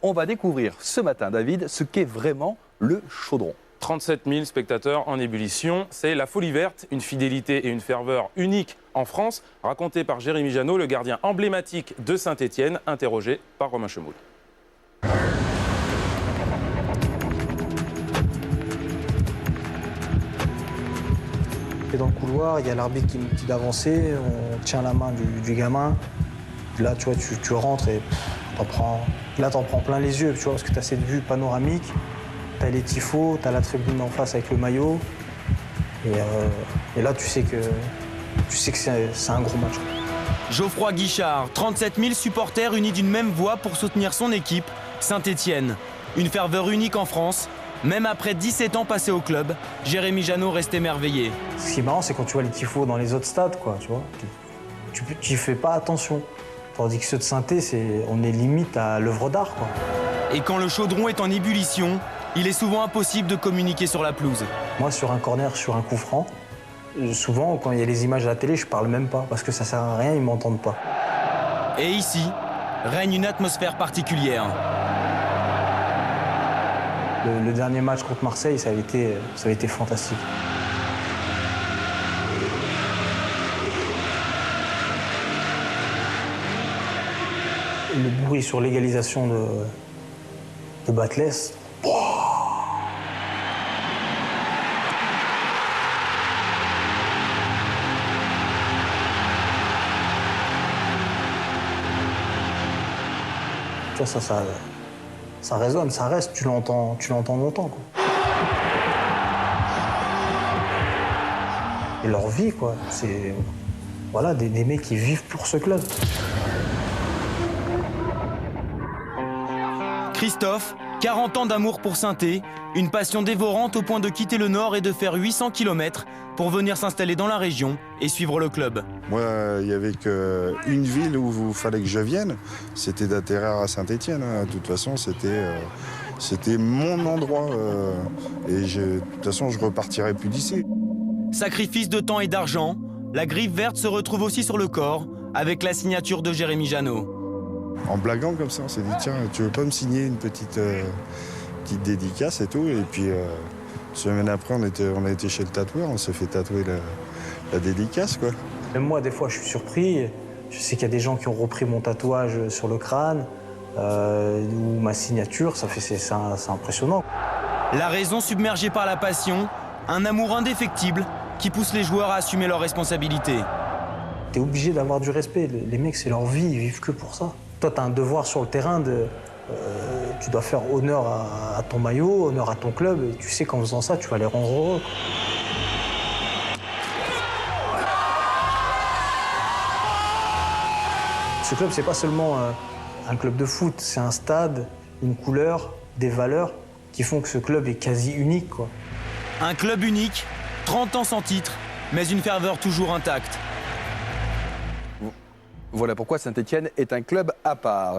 On va découvrir ce matin, David, ce qu'est vraiment le chaudron. 37 000 spectateurs en ébullition, c'est la folie verte, une fidélité et une ferveur unique en France, racontée par Jérémy Janot, le gardien emblématique de Saint-Étienne, interrogé par Romain Chemoul. Et dans le couloir, il y a l'arbitre qui nous dit d'avancer, on tient la main du gamin. Là, tu vois, tu rentres et t'en prends plein les yeux, tu vois, parce que tu as cette vue panoramique, tu as les tifos, tu as la tribune en face avec le maillot. Et là, tu sais que c'est un gros match. Geoffroy Guichard, 37 000 supporters unis d'une même voix pour soutenir son équipe, Saint-Étienne. Une ferveur unique en France. Même après 17 ans passés au club, Jérémy Janot reste émerveillé. Ce qui est marrant, c'est quand tu vois les tifos dans les autres stades, quoi, tu vois. Tu fais pas attention. Tandis que ceux de Saint-Étienne, on est limite à l'œuvre d'art, quoi. Et quand le chaudron est en ébullition, il est souvent impossible de communiquer sur la pelouse. Moi, sur un corner, sur un coup franc, souvent, quand il y a les images à la télé, je parle même pas, parce que ça sert à rien, ils m'entendent pas. Et ici, règne une atmosphère particulière. Le dernier match contre Marseille, ça avait été fantastique. Le bruit sur l'égalisation de Batles. Tu vois, ça résonne, ça reste, tu l'entends longtemps, quoi. Et leur vie, quoi, c'est voilà, des mecs qui vivent pour ce club. Christophe, 40 ans d'amour pour Saint-Étienne, une passion dévorante au point de quitter le Nord et de faire 800 km pour venir s'installer dans la région et suivre le club. Moi, il n'y avait qu'une ville où il fallait que je vienne, c'était d'atterrir à Saint-Étienne. De toute façon, c'était mon endroit. Et de toute façon, je ne repartirai plus d'ici. Sacrifice de temps et d'argent, la griffe verte se retrouve aussi sur le corps avec la signature de Jérémy Janot. En blaguant comme ça, on s'est dit, tiens, tu veux pas me signer une petite dédicace et tout. Et puis, une semaine après, on a été chez le tatoueur, on s'est fait tatouer la dédicace, quoi. Même moi, des fois, je suis surpris. Je sais qu'il y a des gens qui ont repris mon tatouage sur le crâne ou ma signature. C'est impressionnant. La raison submergée par la passion, un amour indéfectible qui pousse les joueurs à assumer leurs responsabilités. T'es obligé d'avoir du respect. Les mecs, c'est leur vie, ils vivent que pour ça. Toi, t'as un devoir sur le terrain tu dois faire honneur à ton maillot, honneur à ton club. Et tu sais qu'en faisant ça, tu vas les rendre heureux. Ce club, c'est pas seulement un club de foot, c'est un stade, une couleur, des valeurs qui font que ce club est quasi unique, quoi. Un club unique, 30 ans sans titre, mais une ferveur toujours intacte. Voilà pourquoi Saint-Étienne est un club à part.